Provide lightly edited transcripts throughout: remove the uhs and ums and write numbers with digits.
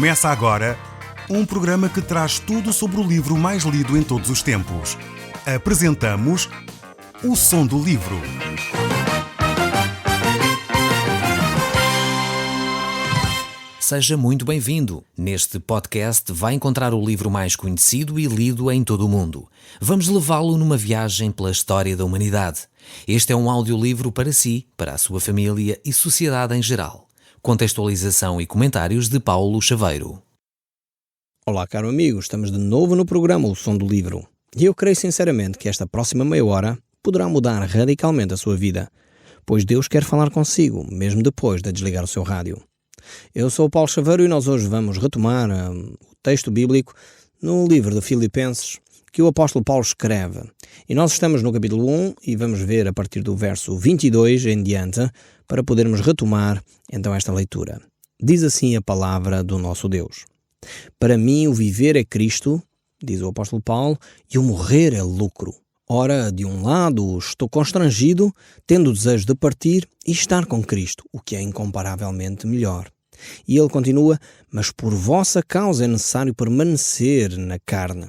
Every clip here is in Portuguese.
Começa agora um programa que traz tudo sobre o livro mais lido em todos os tempos. Apresentamos O Som do Livro. Seja muito bem-vindo. Neste podcast vai encontrar o livro mais conhecido e lido em todo o mundo. Vamos levá-lo numa viagem pela história da humanidade. Este é um audiolivro para si, para a sua família e sociedade em geral. Contextualização e comentários de Paulo Chaveiro. Olá, caro amigo, estamos de novo no programa O Som do Livro. E eu creio sinceramente que esta próxima meia hora poderá mudar radicalmente a sua vida, pois Deus quer falar consigo, mesmo depois de desligar o seu rádio. Eu sou o Paulo Chaveiro e nós hoje vamos retomar o texto bíblico no livro de Filipenses que o apóstolo Paulo escreve. E nós estamos no capítulo 1 e vamos ver a partir do verso 22 em diante para podermos retomar então esta leitura. Diz assim a palavra do nosso Deus. Para mim o viver é Cristo, diz o apóstolo Paulo, e o morrer é lucro. Ora, de um lado estou constrangido, tendo o desejo de partir e estar com Cristo, o que é incomparavelmente melhor. E ele continua, mas por vossa causa é necessário permanecer na carne.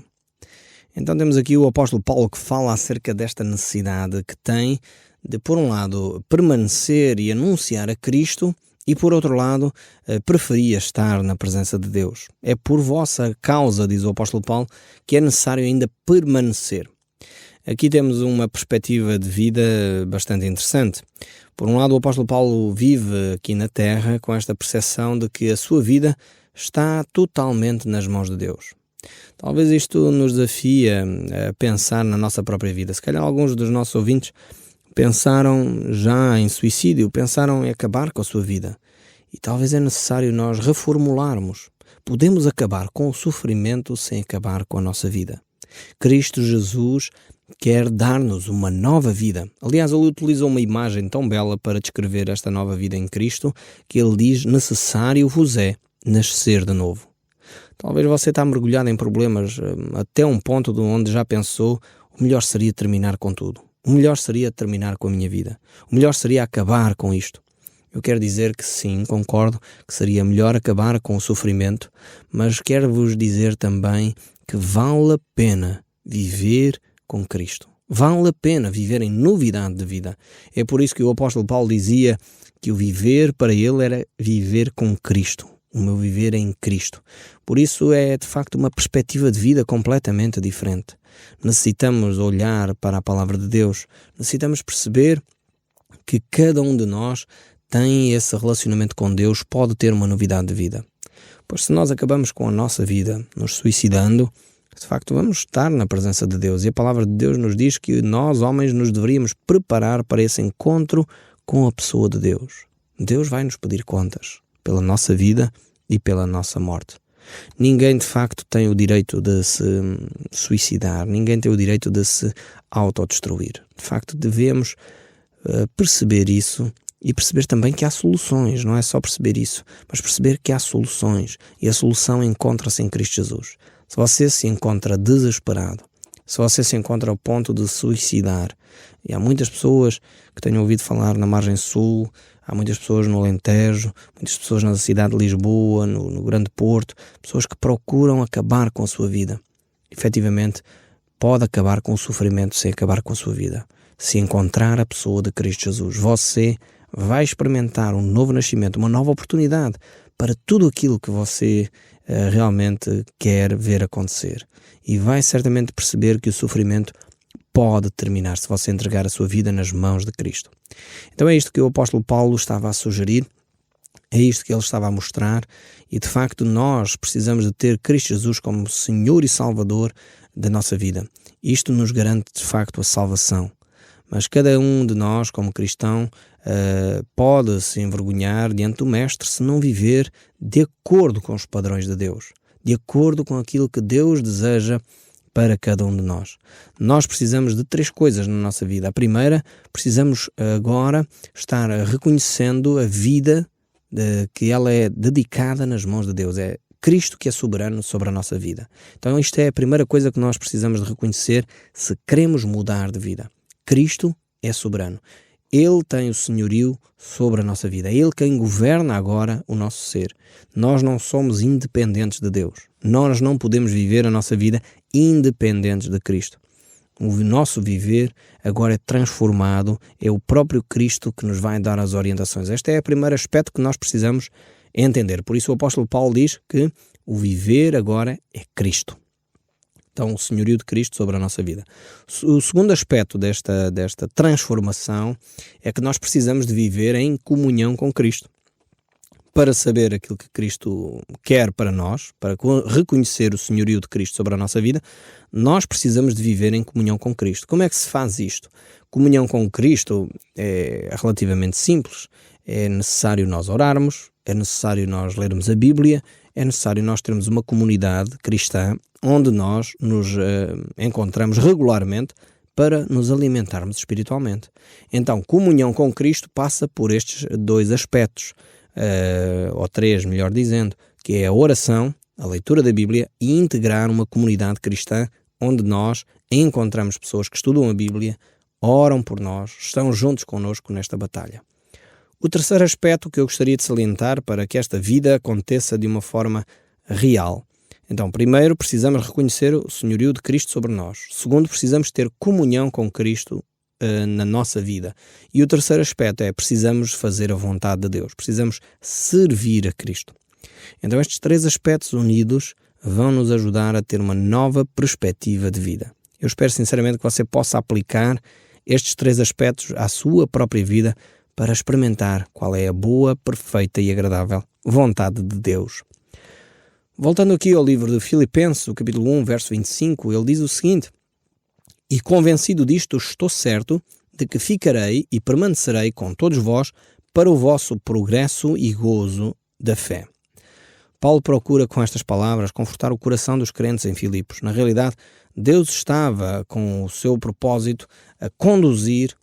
Então temos aqui o apóstolo Paulo que fala acerca desta necessidade que tem de, por um lado, permanecer e anunciar a Cristo e, por outro lado, preferia estar na presença de Deus. É por vossa causa, diz o apóstolo Paulo, que é necessário ainda permanecer. Aqui temos uma perspectiva de vida bastante interessante. Por um lado, o apóstolo Paulo vive aqui na Terra com esta percepção de que a sua vida está totalmente nas mãos de Deus. Talvez isto nos desafie a pensar na nossa própria vida. Se calhar alguns dos nossos ouvintes pensaram já em suicídio, pensaram em acabar com a sua vida. E talvez é necessário nós reformularmos. Podemos acabar com o sofrimento sem acabar com a nossa vida. Cristo Jesus quer dar-nos uma nova vida. Aliás, ele utiliza uma imagem tão bela para descrever esta nova vida em Cristo, que ele diz, necessário vos é nascer de novo. Talvez você está mergulhado em problemas até um ponto de onde já pensou, o melhor seria terminar com tudo. O melhor seria terminar com a minha vida. O melhor seria acabar com isto. Eu quero dizer que sim, concordo que seria melhor acabar com o sofrimento, mas quero vos dizer também que vale a pena viver com Cristo. Vale a pena viver em novidade de vida. É por isso que o apóstolo Paulo dizia que o viver para ele era viver com Cristo. O meu viver é em Cristo. Por isso é de facto uma perspectiva de vida completamente diferente. Necessitamos olhar para a palavra de Deus. Necessitamos perceber que cada um de nós tem esse relacionamento com Deus, pode ter uma novidade de vida. Pois se nós acabamos com a nossa vida nos suicidando, de facto vamos estar na presença de Deus. E a palavra de Deus nos diz que nós, homens, nos deveríamos preparar para esse encontro com a pessoa de Deus. Deus vai nos pedir contas pela nossa vida e pela nossa morte. Ninguém, de facto, tem o direito de se suicidar. Ninguém tem o direito de se autodestruir. De facto, devemos perceber isso e perceber também que há soluções. Não é só perceber isso, mas perceber que há soluções. E a solução encontra-se em Cristo Jesus. Se você se encontra desesperado, se você se encontra ao ponto de suicidar, e há muitas pessoas que tenho ouvido falar na margem sul, há muitas pessoas no Alentejo, muitas pessoas na cidade de Lisboa, no Grande Porto, pessoas que procuram acabar com a sua vida. Efetivamente, pode acabar com o sofrimento sem acabar com a sua vida. Se encontrar a pessoa de Cristo Jesus, você vai experimentar um novo nascimento, uma nova oportunidade para tudo aquilo que você realmente quer ver acontecer. E vai certamente perceber que o sofrimento pode terminar se você entregar a sua vida nas mãos de Cristo. Então é isto que o apóstolo Paulo estava a sugerir, é isto que ele estava a mostrar, e de facto nós precisamos de ter Cristo Jesus como Senhor e Salvador da nossa vida. Isto nos garante de facto a salvação. Mas cada um de nós, como cristão, pode se envergonhar diante do Mestre se não viver de acordo com os padrões de Deus, de acordo com aquilo que Deus deseja para cada um de nós. Nós precisamos de 3 coisas na nossa vida. A primeira, precisamos agora estar reconhecendo a vida que ela é dedicada nas mãos de Deus. É Cristo que é soberano sobre a nossa vida. Então isto é a primeira coisa que nós precisamos de reconhecer se queremos mudar de vida. Cristo é soberano. Ele tem o senhorio sobre a nossa vida. É Ele quem governa agora o nosso ser. Nós não somos independentes de Deus. Nós não podemos viver a nossa vida independentes de Cristo. O nosso viver agora é transformado, é o próprio Cristo que nos vai dar as orientações. Este é o primeiro aspecto que nós precisamos entender. Por isso o apóstolo Paulo diz que o viver agora é Cristo. Então, o senhorio de Cristo sobre a nossa vida. O segundo aspecto desta transformação é que nós precisamos de viver em comunhão com Cristo. Para saber aquilo que Cristo quer para nós, para reconhecer o senhorio de Cristo sobre a nossa vida, nós precisamos de viver em comunhão com Cristo. Como é que se faz isto? Comunhão com Cristo é relativamente simples. É necessário nós orarmos, é necessário nós lermos a Bíblia, é necessário nós termos uma comunidade cristã onde nós nos encontramos regularmente para nos alimentarmos espiritualmente. Então, comunhão com Cristo passa por estes dois aspectos, ou três, melhor dizendo, que é a oração, a leitura da Bíblia e integrar uma comunidade cristã onde nós encontramos pessoas que estudam a Bíblia, oram por nós, estão juntos connosco nesta batalha. O terceiro aspecto que eu gostaria de salientar para que esta vida aconteça de uma forma real. Então, primeiro, precisamos reconhecer o senhorio de Cristo sobre nós. Segundo, precisamos ter comunhão com Cristo na nossa vida. E o terceiro aspecto é precisamos fazer a vontade de Deus. Precisamos servir a Cristo. Então, estes três aspectos unidos vão nos ajudar a ter uma nova perspectiva de vida. Eu espero sinceramente que você possa aplicar estes três aspectos à sua própria vida para experimentar qual é a boa, perfeita e agradável vontade de Deus. Voltando aqui ao livro de Filipenses, o capítulo 1, verso 25, ele diz o seguinte: "E convencido disto, estou certo de que ficarei e permanecerei com todos vós para o vosso progresso e gozo da fé." Paulo procura com estas palavras confortar o coração dos crentes em Filipos. Na realidade, Deus estava com o seu propósito a conduzir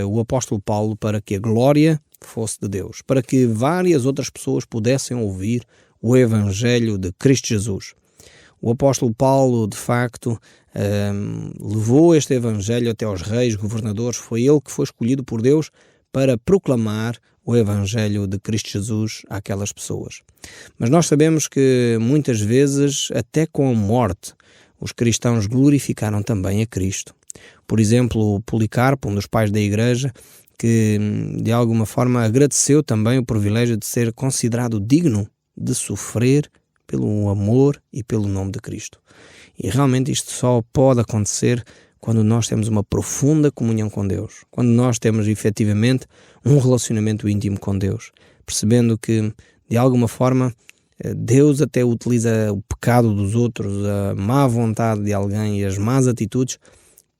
o apóstolo Paulo para que a glória fosse de Deus, para que várias outras pessoas pudessem ouvir o Evangelho de Cristo Jesus. O apóstolo Paulo, de facto, levou este Evangelho até aos reis, governadores. Foi ele que foi escolhido por Deus para proclamar o Evangelho de Cristo Jesus àquelas pessoas. Mas nós sabemos que muitas vezes, até com a morte, os cristãos glorificaram também a Cristo. Por exemplo, Policarpo, um dos pais da Igreja, que de alguma forma agradeceu também o privilégio de ser considerado digno de sofrer pelo amor e pelo nome de Cristo. E realmente isto só pode acontecer quando nós temos uma profunda comunhão com Deus, quando nós temos efetivamente um relacionamento íntimo com Deus, percebendo que de alguma forma Deus até utiliza o pecado dos outros, a má vontade de alguém e as más atitudes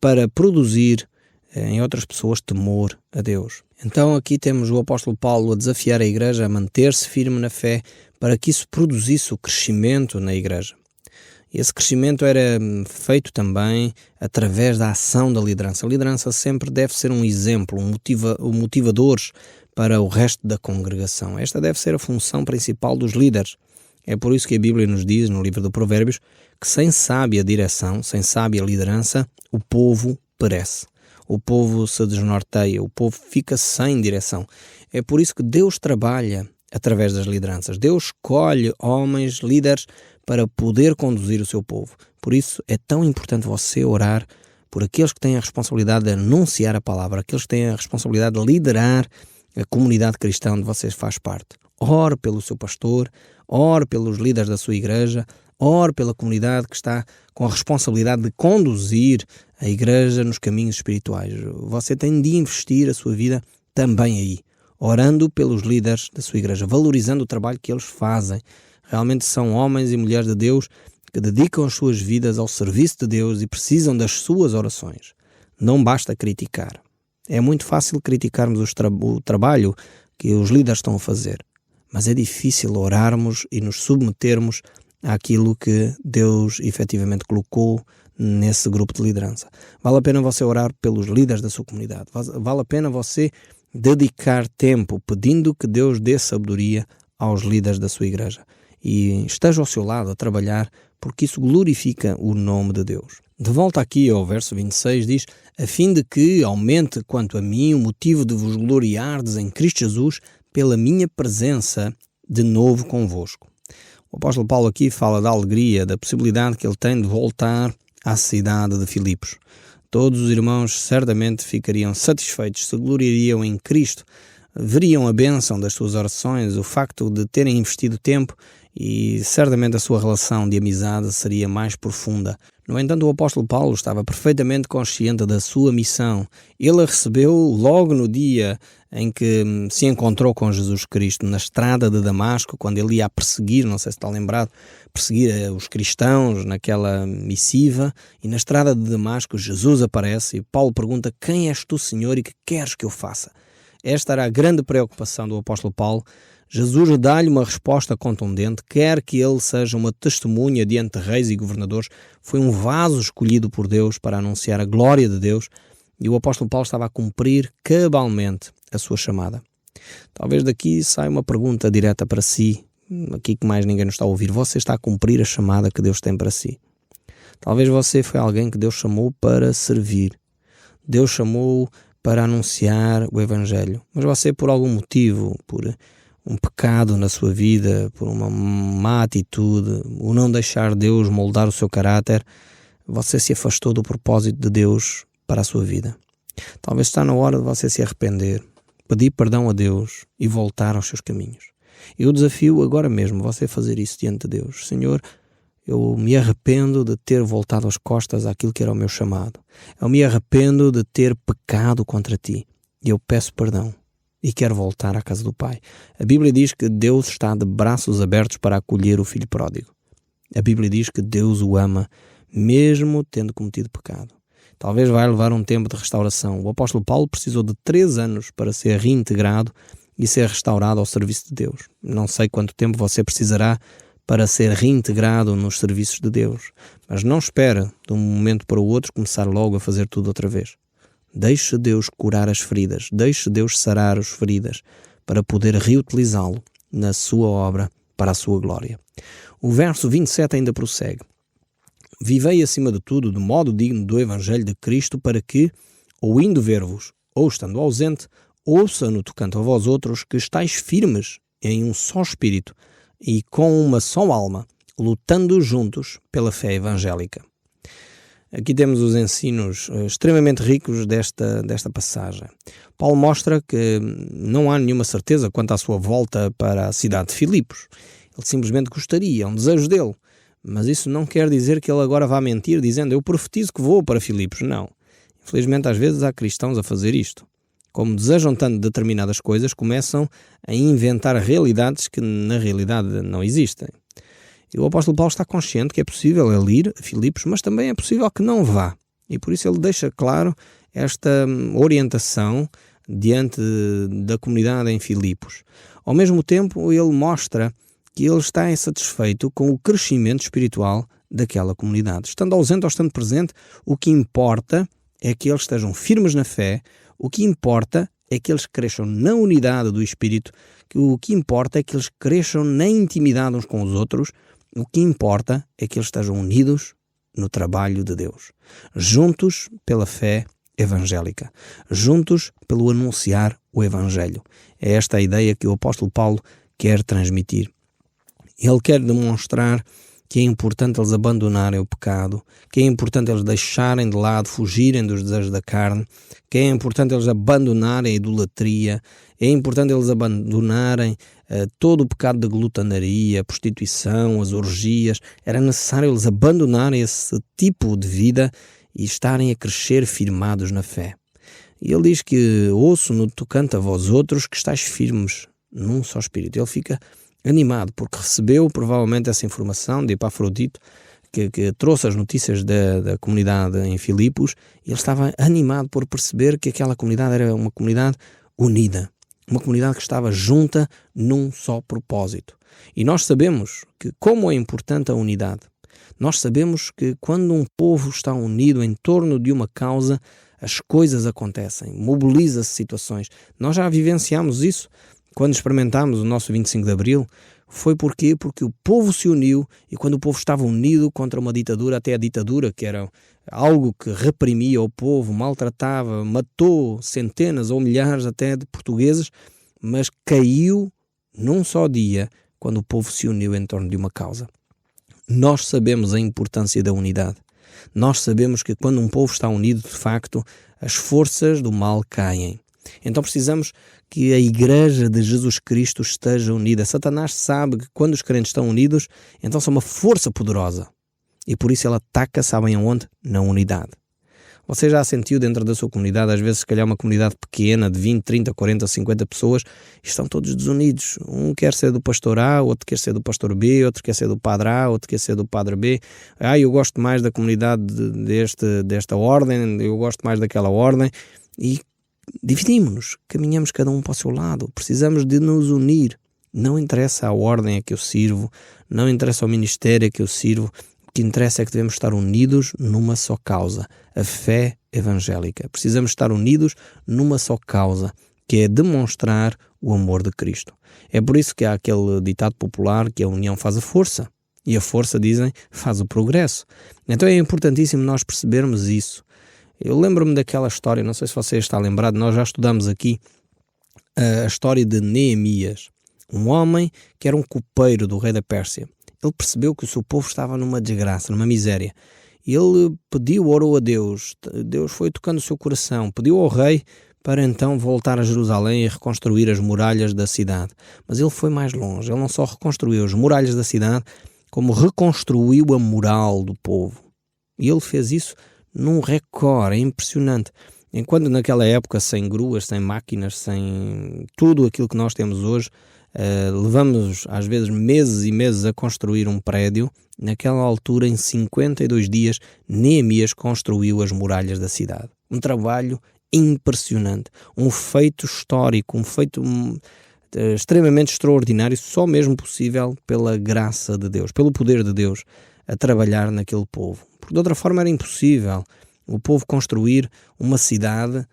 para produzir em outras pessoas temor a Deus. Então aqui temos o apóstolo Paulo a desafiar a igreja a manter-se firme na fé para que isso produzisse o crescimento na igreja. E esse crescimento era feito também através da ação da liderança. A liderança sempre deve ser um exemplo, um motivador para o resto da congregação. Esta deve ser a função principal dos líderes. É por isso que a Bíblia nos diz, no livro de Provérbios, que sem sábia direção, sem sábia liderança, o povo perece. O povo se desnorteia, o povo fica sem direção. É por isso que Deus trabalha através das lideranças. Deus escolhe homens, líderes, para poder conduzir o seu povo. Por isso é tão importante você orar por aqueles que têm a responsabilidade de anunciar a palavra, aqueles que têm a responsabilidade de liderar a comunidade cristã onde você faz parte. Ore pelo seu pastor, ore pelos líderes da sua igreja, ore pela comunidade que está com a responsabilidade de conduzir a igreja nos caminhos espirituais. Você tem de investir a sua vida também aí, orando pelos líderes da sua igreja, valorizando o trabalho que eles fazem. Realmente são homens e mulheres de Deus que dedicam as suas vidas ao serviço de Deus e precisam das suas orações. Não basta criticar. É muito fácil criticarmos o trabalho que os líderes estão a fazer, mas é difícil orarmos e nos submetermos àquilo que Deus efetivamente colocou nesse grupo de liderança. Vale a pena você orar pelos líderes da sua comunidade. Vale a pena você dedicar tempo pedindo que Deus dê sabedoria aos líderes da sua igreja. E esteja ao seu lado a trabalhar porque isso glorifica o nome de Deus. De volta aqui ao verso 26 diz: a fim de que aumente quanto a mim o motivo de vos gloriardes em Cristo Jesus pela minha presença de novo convosco. O apóstolo Paulo aqui fala da alegria, da possibilidade que ele tem de voltar à cidade de Filipos. Todos os irmãos certamente ficariam satisfeitos, se gloriariam em Cristo, veriam a bênção das suas orações, o facto de terem investido tempo, e certamente a sua relação de amizade seria mais profunda. No entanto, o apóstolo Paulo estava perfeitamente consciente da sua missão. Ele a recebeu logo no dia em que se encontrou com Jesus Cristo, na estrada de Damasco, quando ele ia a perseguir, não sei se está lembrado, perseguir os cristãos naquela missiva, e na estrada de Damasco Jesus aparece e Paulo pergunta: quem és tu, Senhor, e que queres que eu faça? Esta era a grande preocupação do apóstolo Paulo. Jesus dá-lhe uma resposta contundente, quer que ele seja uma testemunha diante de reis e governadores. Foi um vaso escolhido por Deus para anunciar a glória de Deus, e o apóstolo Paulo estava a cumprir cabalmente a sua chamada. Talvez daqui saia uma pergunta direta para si, aqui que mais ninguém nos está a ouvir: você está a cumprir a chamada que Deus tem para si? Talvez você foi alguém que Deus chamou para servir, Deus chamou para anunciar o Evangelho, mas você, por algum motivo, por um pecado na sua vida, por uma má atitude, o não deixar Deus moldar o seu caráter, você se afastou do propósito de Deus para a sua vida. Talvez está na hora de você se arrepender, pedir perdão a Deus e voltar aos seus caminhos. Eu desafio agora mesmo você a fazer isso diante de Deus. Senhor, eu me arrependo de ter voltado as costas àquilo que era o meu chamado. Eu me arrependo de ter pecado contra ti. E eu peço perdão e quero voltar à casa do Pai. A Bíblia diz que Deus está de braços abertos para acolher o filho pródigo. A Bíblia diz que Deus o ama, mesmo tendo cometido pecado. Talvez vai levar um tempo de restauração. O apóstolo Paulo precisou de 3 anos para ser reintegrado e ser restaurado ao serviço de Deus. Não sei quanto tempo você precisará para ser reintegrado nos serviços de Deus, mas não espere de um momento para o outro começar logo a fazer tudo outra vez. Deixe Deus curar as feridas, deixe Deus sarar as feridas para poder reutilizá-lo na sua obra para a sua glória. O verso 27 ainda prossegue: vivei acima de tudo de modo digno do Evangelho de Cristo, para que, ou indo ver-vos, ou estando ausente, ouça no tocante a vós outros que estáis firmes em um só espírito e com uma só alma, lutando juntos pela fé evangélica. Aqui temos os ensinos extremamente ricos desta passagem. Paulo mostra que não há nenhuma certeza quanto à sua volta para a cidade de Filipos. Ele simplesmente gostaria, é um desejo dele. Mas isso não quer dizer que ele agora vá mentir dizendo: eu profetizo que vou para Filipos. Não. Infelizmente, às vezes há cristãos a fazer isto. Como desejam tanto determinadas coisas, começam a inventar realidades que na realidade não existem. E o apóstolo Paulo está consciente que é possível ele ir a Filipos, mas também é possível que não vá. E por isso ele deixa claro esta orientação diante da comunidade em Filipos. Ao mesmo tempo, ele mostra que ele está insatisfeito com o crescimento espiritual daquela comunidade. Estando ausente ou estando presente, o que importa é que eles estejam firmes na fé, o que importa é que eles cresçam na unidade do Espírito, o que importa é que eles cresçam na intimidade uns com os outros, o que importa é que eles estejam unidos no trabalho de Deus, juntos pela fé evangélica, juntos pelo anunciar o Evangelho. É esta a ideia que o apóstolo Paulo quer transmitir. Ele quer demonstrar que é importante eles abandonarem o pecado, que é importante eles deixarem de lado, fugirem dos desejos da carne, que é importante eles abandonarem a idolatria, é importante eles abandonarem todo o pecado da glutanaria, a prostituição, as orgias. Era necessário eles abandonarem esse tipo de vida e estarem a crescer firmados na fé. E ele diz que ouço no tocante a vós outros que estáis firmes num só espírito. Ele fica animado porque recebeu provavelmente essa informação de Epafrodito, que trouxe as notícias da comunidade em Filipos, e ele estava animado por perceber que aquela comunidade era uma comunidade unida, uma comunidade que estava junta num só propósito. E nós sabemos que como é importante a unidade. Nós sabemos que quando um povo está unido em torno de uma causa, as coisas acontecem, mobiliza-se situações. Nós já vivenciamos isso quando experimentámos o nosso 25 de Abril, Foi porquê? Porque o povo se uniu, e quando o povo estava unido contra uma ditadura, até a ditadura, que era algo que reprimia o povo, maltratava, matou centenas ou milhares até de portugueses, mas caiu num só dia, quando o povo se uniu em torno de uma causa. Nós sabemos a importância da unidade. Nós sabemos que quando um povo está unido, de facto, as forças do mal caem. Então precisamos que a Igreja de Jesus Cristo esteja unida. Satanás sabe que quando os crentes estão unidos, então são uma força poderosa. E por isso ele ataca, sabem aonde? Na unidade. Você já sentiu dentro da sua comunidade, às vezes se calhar uma comunidade pequena de 20, 30, 40, 50 pessoas, e estão todos desunidos. Um quer ser do pastor A, outro quer ser do pastor B, outro quer ser do padre A, outro quer ser do padre B. Eu gosto mais da comunidade desta ordem, eu gosto mais daquela ordem. E dividimos-nos, caminhamos cada um para o seu lado. Precisamos de nos unir. Não interessa a ordem a que eu sirvo, não interessa o ministério a que eu sirvo. O que interessa é que devemos estar unidos numa só causa, a fé evangélica. Precisamos estar unidos numa só causa, que é demonstrar o amor de Cristo. É por isso que há aquele ditado popular que a união faz a força. E a força, dizem, faz o progresso. Então é importantíssimo nós percebermos isso. Eu lembro-me daquela história, não sei se você está lembrado, nós já estudamos aqui a história de Neemias, um homem que era um copeiro do rei da Pérsia. Ele percebeu que o seu povo estava numa desgraça, numa miséria. Ele pediu, orou a Deus. Deus foi tocando o seu coração. Pediu ao rei para então voltar a Jerusalém e reconstruir as muralhas da cidade. Mas ele foi mais longe. Ele não só reconstruiu as muralhas da cidade, como reconstruiu a moral do povo. E ele fez isso num recorde. É impressionante. Enquanto naquela época, sem gruas, sem máquinas, sem tudo aquilo que nós temos hoje, levamos às vezes meses e meses a construir um prédio. Naquela altura, em 52 dias, Neemias construiu as muralhas da cidade. Um trabalho impressionante, um feito histórico, um feito extremamente extraordinário, só mesmo possível pela graça de Deus, pelo poder de Deus a trabalhar naquele povo. Porque de outra forma era impossível o povo construir uma cidade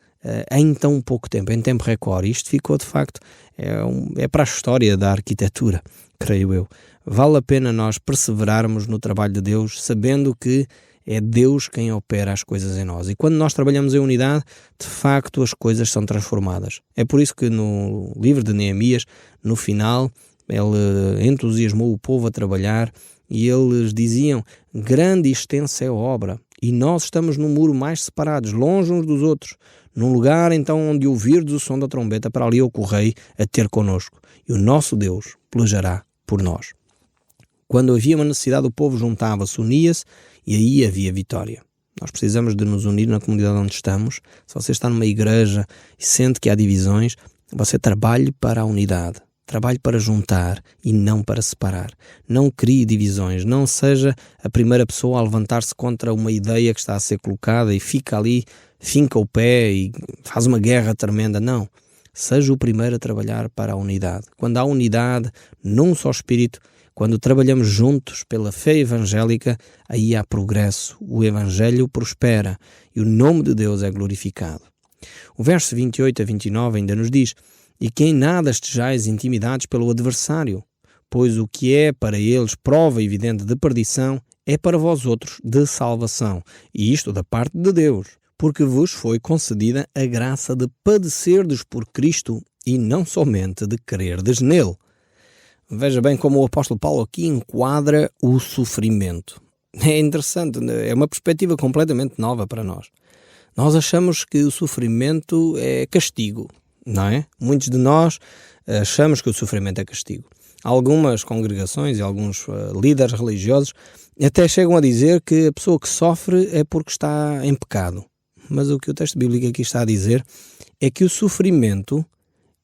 em tão pouco tempo, em tempo recorde. Isto ficou, de facto, é para a história da arquitetura, creio eu. Vale a pena nós perseverarmos no trabalho de Deus, sabendo que é Deus quem opera as coisas em nós. E quando nós trabalhamos em unidade, de facto, as coisas são transformadas. É por isso que no livro de Neemias, no final, ele entusiasmou o povo a trabalhar e eles diziam: grande e extensa é a obra, e nós estamos num muro mais separados, longe uns dos outros, num lugar então onde ouvirdes o som da trombeta, para ali o rei a ter connosco, e o nosso Deus pelejará por nós. Quando havia uma necessidade, o povo juntava-se, unia-se, e aí havia vitória. Nós precisamos de nos unir na comunidade onde estamos. Se você está numa igreja e sente que há divisões, você trabalhe para a unidade. Trabalhe para juntar e não para separar. Não crie divisões. Não seja a primeira pessoa a levantar-se contra uma ideia que está a ser colocada e fica ali, finca o pé e faz uma guerra tremenda. Não. Seja o primeiro a trabalhar para a unidade. Quando há unidade num só espírito, quando trabalhamos juntos pela fé evangélica, aí há progresso. O evangelho prospera e o nome de Deus é glorificado. O verso 28 a 29 ainda nos diz: e que em nada estejais intimidados pelo adversário, pois o que é para eles prova evidente de perdição, é para vós outros de salvação, e isto da parte de Deus, porque vos foi concedida a graça de padecerdes por Cristo, e não somente de crerdes nele. Veja bem como o apóstolo Paulo aqui enquadra o sofrimento. É interessante, é uma perspectiva completamente nova para nós. Nós achamos que o sofrimento é castigo, não é? Muitos de nós achamos que o sofrimento é castigo. Algumas congregações e alguns líderes religiosos até chegam a dizer que a pessoa que sofre é porque está em pecado. Mas o que o texto bíblico aqui está a dizer é que o sofrimento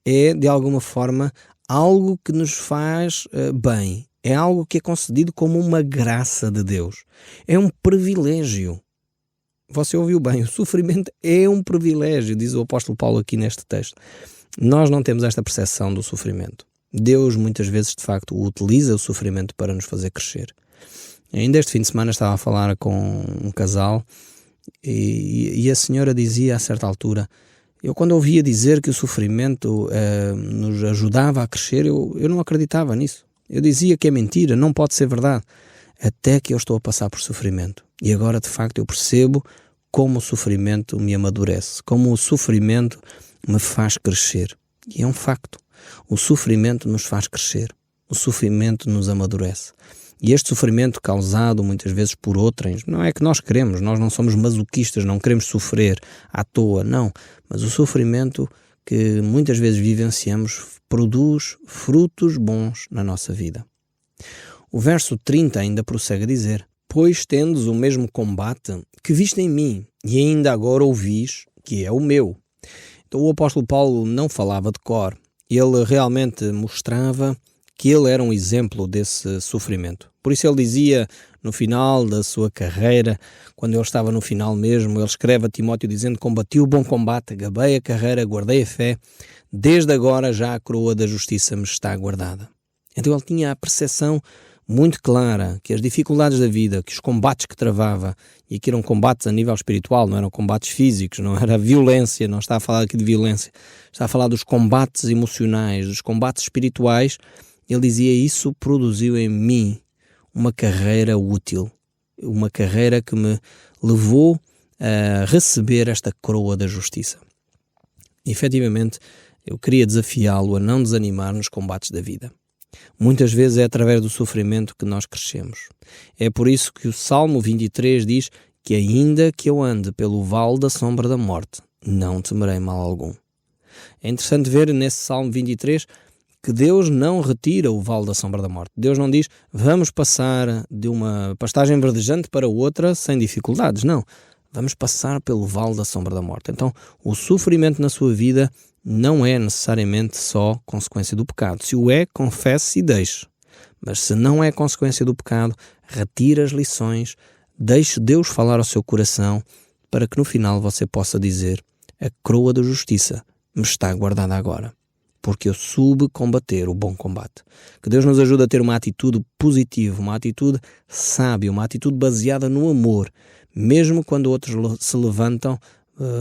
é, de alguma forma, algo que nos faz bem. É algo que é concedido como uma graça de Deus. É um privilégio. Você ouviu bem, o sofrimento é um privilégio, diz o apóstolo Paulo aqui neste texto. Nós não temos esta percepção do sofrimento. Deus muitas vezes, de facto, utiliza o sofrimento para nos fazer crescer. Ainda este fim de semana estava a falar com um casal e a senhora dizia a certa altura: eu quando ouvia dizer que o sofrimento nos ajudava a crescer, eu não acreditava nisso. Eu dizia que é mentira, não pode ser verdade, até que eu estou a passar por sofrimento. E agora, de facto, eu percebo como o sofrimento me amadurece, como o sofrimento me faz crescer. E é um facto. O sofrimento nos faz crescer. O sofrimento nos amadurece. E este sofrimento causado muitas vezes por outrem, não é que nós queremos, nós não somos masoquistas, não queremos sofrer à toa, não. Mas o sofrimento que muitas vezes vivenciamos produz frutos bons na nossa vida. O verso 30 ainda prossegue a dizer: pois tendes o mesmo combate que viste em mim, e ainda agora ouvis que é o meu. Então o apóstolo Paulo não falava de cor, ele realmente mostrava que ele era um exemplo desse sofrimento. Por isso ele dizia no final da sua carreira, quando ele estava no final mesmo, ele escreve a Timóteo dizendo: combati o bom combate, acabei a carreira, guardei a fé, desde agora já a coroa da justiça me está guardada. Então ele tinha a percepção muito clara que as dificuldades da vida, que os combates que travava, e aqui eram combates a nível espiritual, não eram combates físicos, não era violência, não está a falar aqui de violência, está a falar dos combates emocionais, dos combates espirituais. Ele dizia: isso produziu em mim uma carreira útil, uma carreira que me levou a receber esta coroa da justiça. E, efetivamente, eu queria desafiá-lo a não desanimar nos combates da vida. Muitas vezes é através do sofrimento que nós crescemos. É por isso que o Salmo 23 diz que ainda que eu ande pelo vale da sombra da morte, não temerei mal algum. É interessante ver nesse Salmo 23 que Deus não retira o vale da sombra da morte. Deus não diz: vamos passar de uma pastagem verdejante para outra sem dificuldades. Não. Vamos passar pelo vale da sombra da morte. Então, o sofrimento na sua vida não é necessariamente só consequência do pecado. Se o é, confesse e deixe. Mas se não é consequência do pecado, retire as lições, deixe Deus falar ao seu coração, para que no final você possa dizer: a coroa da justiça me está guardada agora, porque eu soube combater o bom combate. Que Deus nos ajude a ter uma atitude positiva, uma atitude sábia, uma atitude baseada no amor, mesmo quando outros se levantam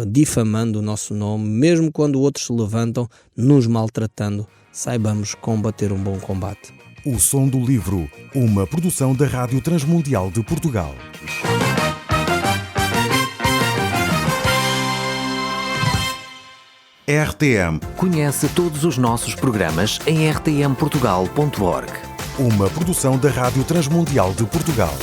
difamando o nosso nome, mesmo quando outros se levantam nos maltratando, saibamos combater um bom combate. O Som do Livro, uma produção da Rádio Transmundial de Portugal. RTM. Conhece todos os nossos programas em rtmportugal.org. Uma produção da Rádio Transmundial de Portugal.